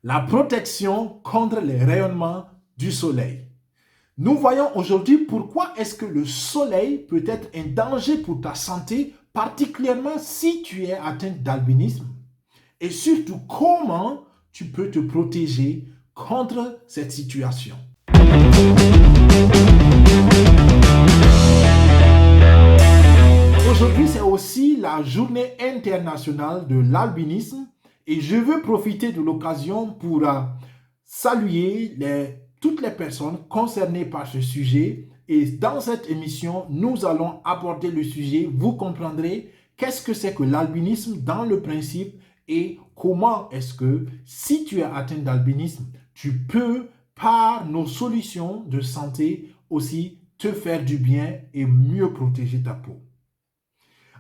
La protection contre les rayonnements du soleil. Nous voyons aujourd'hui pourquoi est-ce que le soleil peut être un danger pour ta santé, particulièrement si tu es atteint d'albinisme, et surtout comment tu peux te protéger contre cette situation. Aujourd'hui, c'est aussi la journée internationale de l'albinisme et je veux profiter de l'occasion pour saluer toutes les personnes concernées par ce sujet. Et dans cette émission, nous allons aborder le sujet. Vous comprendrez qu'est-ce que c'est que l'albinisme dans le principe et comment est-ce que si tu es atteint d'albinisme, tu peux, par nos solutions de santé, aussi te faire du bien et mieux protéger ta peau.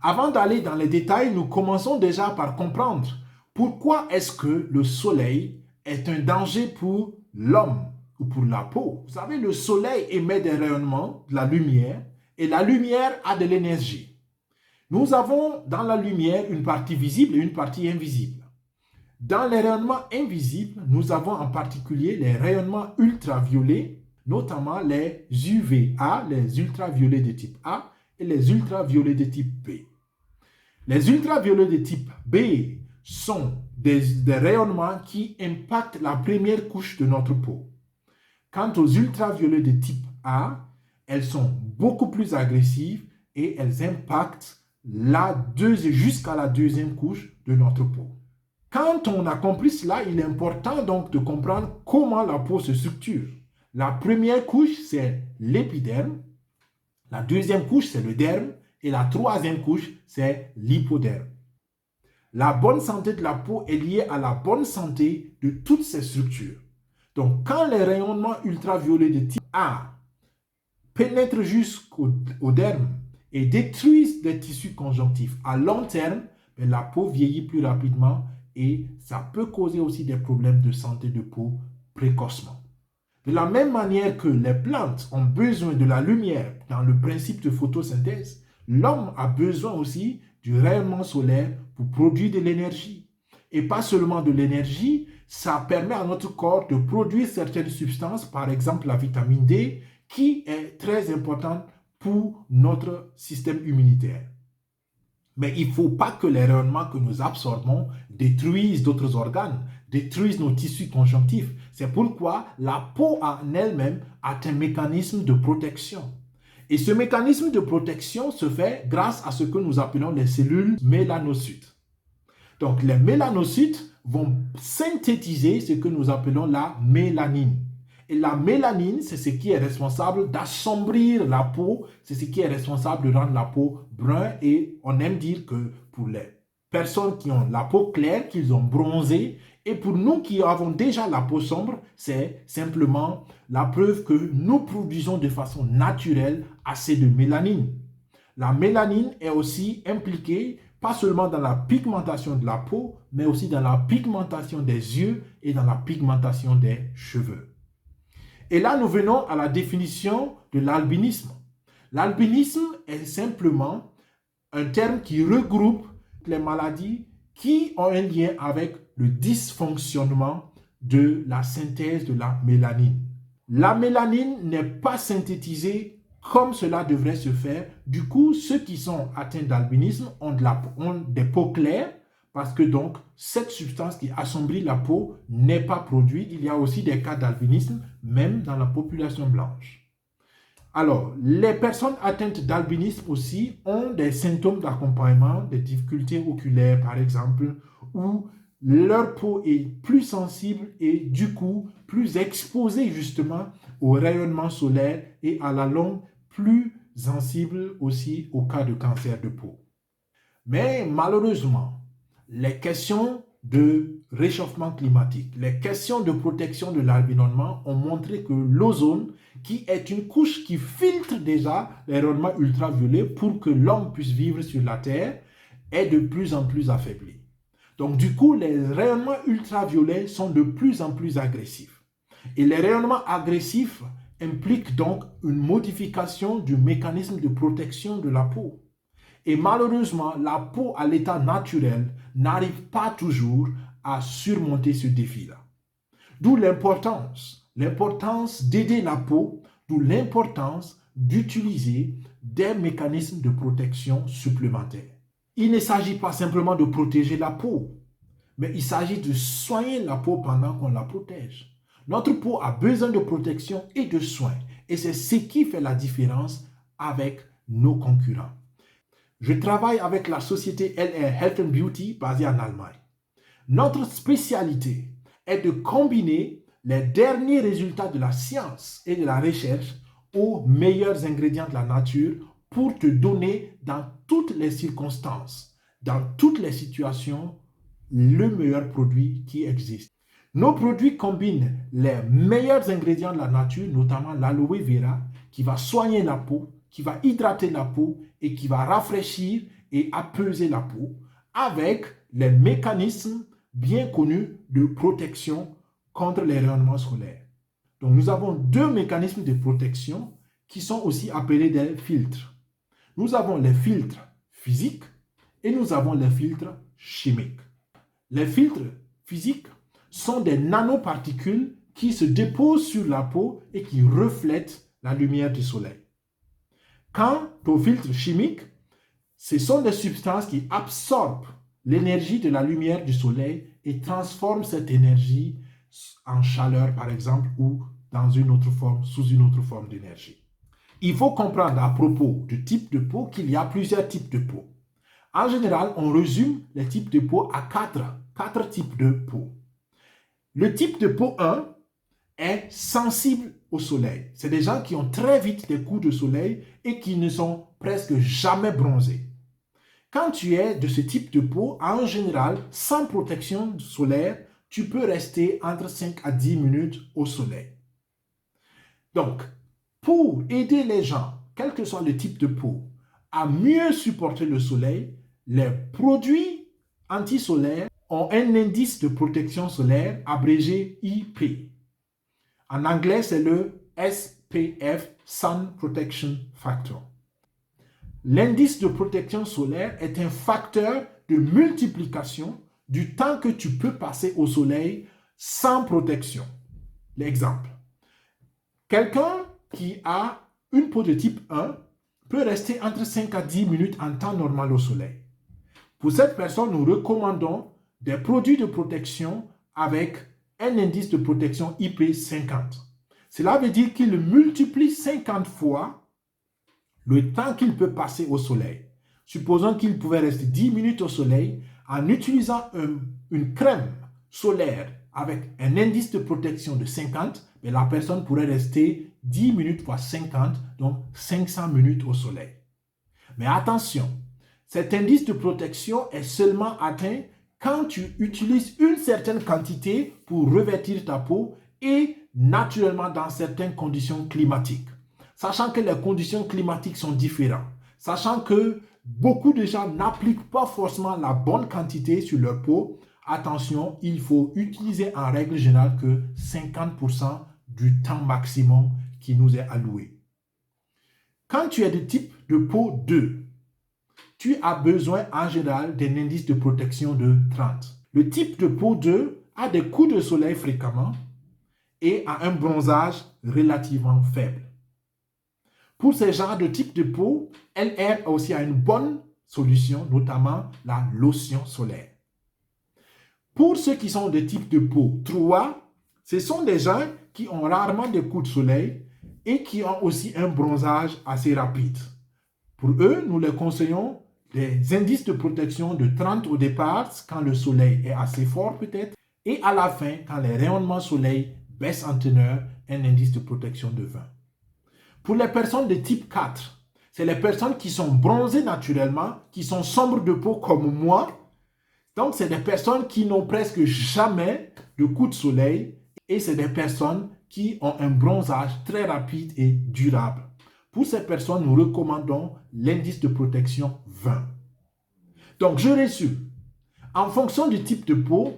Avant d'aller dans les détails, nous commençons déjà par comprendre pourquoi est-ce que le soleil est un danger pour l'homme ou pour la peau. Vous savez, le soleil émet des rayonnements, de la lumière, et la lumière a de l'énergie. Nous avons dans la lumière une partie visible et une partie invisible. Dans les rayonnements invisibles, nous avons en particulier les rayonnements ultraviolets, notamment les UVA, les ultraviolets de type A et les ultraviolets de type B. Les ultraviolets de type B sont des rayonnements qui impactent la première couche de notre peau. Quant aux ultraviolets de type A, elles sont beaucoup plus agressives et elles impactent jusqu'à la deuxième couche de notre peau. Quand on a compris cela, il est important donc de comprendre comment la peau se structure. La première couche, c'est l'épiderme. La deuxième couche, c'est le derme. Et la troisième couche, c'est l'hypoderme. La bonne santé de la peau est liée à la bonne santé de toutes ces structures. Donc, quand les rayonnements ultraviolets de type A pénètrent jusqu'au derme et détruisent des tissus conjonctifs à long terme, la peau vieillit plus rapidement et ça peut causer aussi des problèmes de santé de peau précocement. De la même manière que les plantes ont besoin de la lumière dans le principe de photosynthèse, l'homme a besoin aussi du rayonnement solaire pour produire de l'énergie. Et pas seulement de l'énergie, ça permet à notre corps de produire certaines substances, par exemple la vitamine D, qui est très importante pour notre système immunitaire. Mais il ne faut pas que les rayonnements que nous absorbons détruisent d'autres organes, détruisent nos tissus conjonctifs. C'est pourquoi la peau en elle-même a un mécanisme de protection. Et ce mécanisme de protection se fait grâce à ce que nous appelons les cellules mélanocytes. Donc les mélanocytes vont synthétiser ce que nous appelons la mélanine. Et la mélanine, c'est ce qui est responsable d'assombrir la peau, c'est ce qui est responsable de rendre la peau brun. Et on aime dire que pour les personnes qui ont la peau claire, qu'ils ont bronzé, et pour nous qui avons déjà la peau sombre, c'est simplement la preuve que nous produisons de façon naturelle assez de mélanine. La mélanine est aussi impliquée pas seulement dans la pigmentation de la peau, mais aussi dans la pigmentation des yeux et dans la pigmentation des cheveux. Et là, nous venons à la définition de l'albinisme. L'albinisme est simplement un terme qui regroupe les maladies qui ont un lien avec le dysfonctionnement de la synthèse de la mélanine. La mélanine n'est pas synthétisée comme cela devrait se faire. Du coup, ceux qui sont atteints d'albinisme ont des peaux claires parce que donc cette substance qui assombrit la peau n'est pas produite. Il y a aussi des cas d'albinisme même dans la population blanche. Alors, les personnes atteintes d'albinisme aussi ont des symptômes d'accompagnement, des difficultés oculaires par exemple, où leur peau est plus sensible et du coup plus exposée justement au rayonnement solaire et à la longue plus sensible aussi au cas de cancer de peau. Mais malheureusement, les questions de réchauffement climatique, les questions de protection de l'environnement ont montré que l'ozone, qui est une couche qui filtre déjà les rayonnements ultraviolets pour que l'homme puisse vivre sur la Terre, est de plus en plus affaibli. Donc du coup, les rayonnements ultraviolets sont de plus en plus agressifs. Et les rayonnements agressifs impliquent donc une modification du mécanisme de protection de la peau. Et malheureusement, la peau à l'état naturel n'arrive pas toujours à surmonter ce défi-là. D'où l'importance d'aider la peau, d'où l'importance d'utiliser des mécanismes de protection supplémentaires. Il ne s'agit pas simplement de protéger la peau, mais il s'agit de soigner la peau pendant qu'on la protège. Notre peau a besoin de protection et de soins, et c'est ce qui fait la différence avec nos concurrents. Je travaille avec la société LR Health and Beauty basée en Allemagne. Notre spécialité est de combiner les derniers résultats de la science et de la recherche aux meilleurs ingrédients de la nature pour te donner dans toutes les circonstances, dans toutes les situations, le meilleur produit qui existe. Nos produits combinent les meilleurs ingrédients de la nature, notamment l'aloe vera, qui va soigner la peau, qui va hydrater la peau et qui va rafraîchir et apaiser la peau, avec les mécanismes bien connus de protection contre les rayonnements solaires. Donc, nous avons deux mécanismes de protection qui sont aussi appelés des filtres. Nous avons les filtres physiques et nous avons les filtres chimiques. Les filtres physiques sont des nanoparticules qui se déposent sur la peau et qui reflètent la lumière du soleil. Quant aux filtres chimiques, ce sont des substances qui absorbent l'énergie de la lumière du soleil et transforment cette énergie en chaleur, par exemple, ou dans une autre forme, sous une autre forme d'énergie. Il faut comprendre à propos du type de peau qu'il y a plusieurs types de peau. En général, on résume les types de peau à quatre types de peau. Le type de peau 1 est sensible au soleil. C'est des gens qui ont très vite des coups de soleil et qui ne sont presque jamais bronzés. Quand tu es de ce type de peau, en général, sans protection solaire, tu peux rester entre 5 à 10 minutes au soleil. Donc, pour aider les gens, quel que soit le type de peau, à mieux supporter le soleil, les produits anti-solaires ont un indice de protection solaire abrégé IP. En anglais, c'est le SPF, Sun Protection Factor. L'indice de protection solaire est un facteur de multiplication du temps que tu peux passer au soleil sans protection. L'exemple. Quelqu'un qui a une peau de type 1 peut rester entre 5 à 10 minutes en temps normal au soleil. Pour cette personne, nous recommandons des produits de protection avec un indice de protection IP50. Cela veut dire qu'il multiplie 50 fois le temps qu'il peut passer au soleil. Supposons qu'il pouvait rester 10 minutes au soleil, en utilisant une crème solaire avec un indice de protection de 50, mais la personne pourrait rester 10 minutes fois 50, donc 500 minutes au soleil. Mais attention, cet indice de protection est seulement atteint quand tu utilises une certaine quantité pour revêtir ta peau et naturellement dans certaines conditions climatiques. Sachant que les conditions climatiques sont différentes, sachant que beaucoup de gens n'appliquent pas forcément la bonne quantité sur leur peau, attention, il faut utiliser en règle générale que 50% du temps maximum qui nous est alloué. Quand tu es de type de peau 2, tu as besoin en général d'un indice de protection de 30. Le type de peau 2 a des coups de soleil fréquemment et a un bronzage relativement faible. Pour ces genres de type de peau, LR aussi a une bonne solution, notamment la lotion solaire. Pour ceux qui sont de type de peau 3, ce sont des gens qui ont rarement des coups de soleil et qui ont aussi un bronzage assez rapide. Pour eux, nous les conseillons des indices de protection de 30 au départ, quand le soleil est assez fort peut-être, et à la fin, quand les rayonnements soleil baissent en teneur, un indice de protection de 20. Pour les personnes de type 4, c'est les personnes qui sont bronzées naturellement, qui sont sombres de peau comme moi. Donc, c'est des personnes qui n'ont presque jamais de coups de soleil et c'est des personnes qui ont un bronzage très rapide et durable. Pour ces personnes, nous recommandons l'indice de protection 20. Donc, je résume. En fonction du type de peau,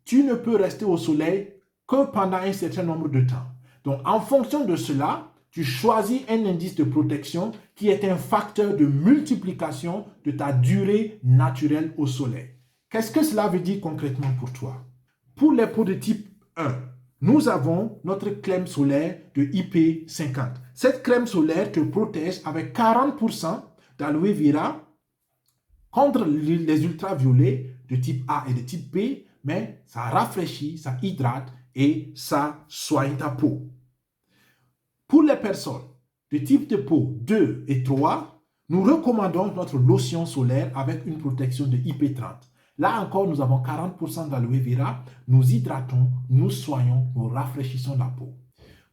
tu ne peux rester au soleil que pendant un certain nombre de temps. Donc, en fonction de cela, tu choisis un indice de protection qui est un facteur de multiplication de ta durée naturelle au soleil. Qu'est-ce que cela veut dire concrètement pour toi? Pour les peaux de type 1, nous avons notre crème solaire de IP50. Cette crème solaire te protège avec 40% d'aloe vera contre les ultraviolets de type A et de type B, mais ça rafraîchit, ça hydrate et ça soigne ta peau. Pour les personnes de type de peau 2 et 3, nous recommandons notre lotion solaire avec une protection de IP30. Là encore, nous avons 40% d'aloe vera, nous hydratons, nous soignons, nous rafraîchissons la peau.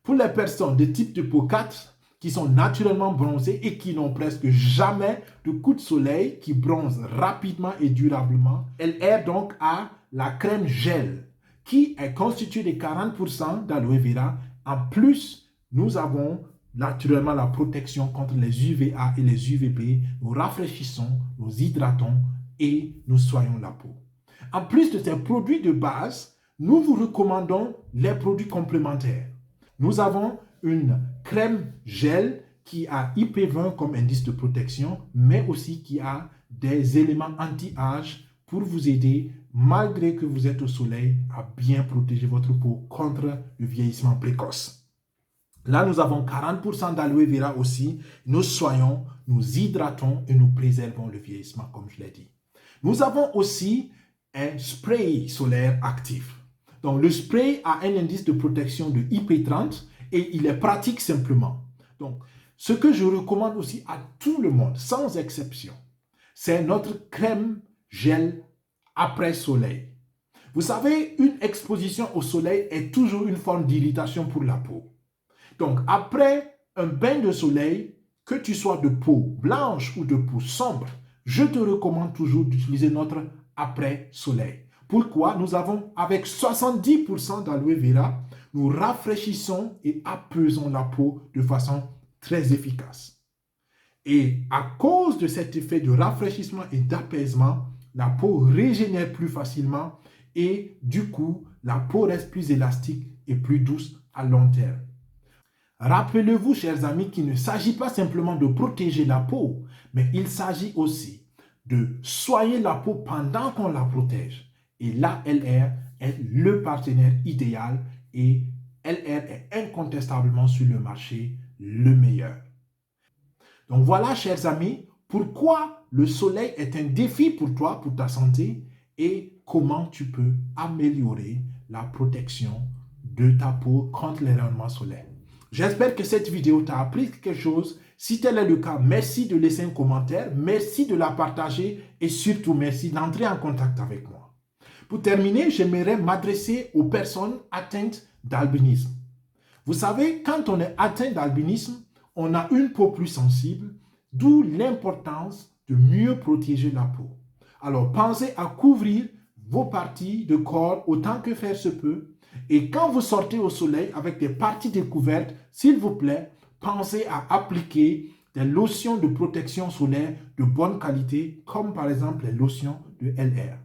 Pour les personnes de type de peau 4, qui sont naturellement bronzées et qui n'ont presque jamais de coup de soleil, qui bronzent rapidement et durablement, elle est donc à la crème gel, qui est constituée de 40% d'aloe vera. En plus, nous avons naturellement la protection contre les UVA et les UVB. Nous rafraîchissons, nous hydratons et nous soignons la peau. En plus de ces produits de base, nous vous recommandons les produits complémentaires. Nous avons une crème gel qui a IP20 comme indice de protection, mais aussi qui a des éléments anti-âge pour vous aider, malgré que vous êtes au soleil, à bien protéger votre peau contre le vieillissement précoce. Là, nous avons 40% d'aloe vera aussi. Nous soignons, nous hydratons et nous préservons le vieillissement, comme je l'ai dit. Nous avons aussi un spray solaire actif. Donc, le spray a un indice de protection de IP30 et il est pratique simplement. Donc, ce que je recommande aussi à tout le monde, sans exception, c'est notre crème gel après soleil. Vous savez, une exposition au soleil est toujours une forme d'irritation pour la peau. Donc, après un bain de soleil, que tu sois de peau blanche ou de peau sombre, je te recommande toujours d'utiliser notre après-soleil. Pourquoi? Nous avons, avec 70% d'aloe vera, nous rafraîchissons et apaisons la peau de façon très efficace. Et à cause de cet effet de rafraîchissement et d'apaisement, la peau régénère plus facilement et du coup, la peau reste plus élastique et plus douce à long terme. Rappelez-vous, chers amis, qu'il ne s'agit pas simplement de protéger la peau, mais il s'agit aussi de soigner la peau pendant qu'on la protège. Et là, LR est le partenaire idéal et LR est incontestablement sur le marché le meilleur. Donc voilà, chers amis, pourquoi le soleil est un défi pour toi, pour ta santé et comment tu peux améliorer la protection de ta peau contre les rayonnements solaires. J'espère que cette vidéo t'a appris quelque chose. Si tel est le cas, merci de laisser un commentaire, merci de la partager et surtout merci d'entrer en contact avec moi. Pour terminer, j'aimerais m'adresser aux personnes atteintes d'albinisme. Vous savez, quand on est atteint d'albinisme, on a une peau plus sensible, d'où l'importance de mieux protéger la peau. Alors, pensez à couvrir vos parties de corps autant que faire se peut. Et quand vous sortez au soleil avec des parties découvertes, s'il vous plaît, pensez à appliquer des lotions de protection solaire de bonne qualité, comme par exemple les lotions de LR.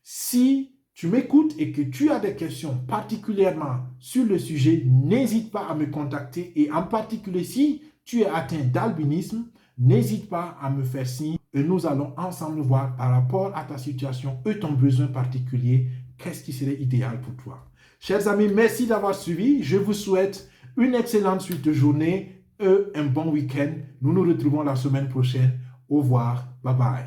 Si tu m'écoutes et que tu as des questions particulièrement sur le sujet, n'hésite pas à me contacter et en particulier si tu es atteint d'albinisme, n'hésite pas à me faire signe et nous allons ensemble voir par rapport à ta situation et ton besoin particulier, qu'est-ce qui serait idéal pour toi. Chers amis, merci d'avoir suivi. Je vous souhaite une excellente suite de journée et un bon week-end. Nous nous retrouvons la semaine prochaine. Au revoir. Bye bye.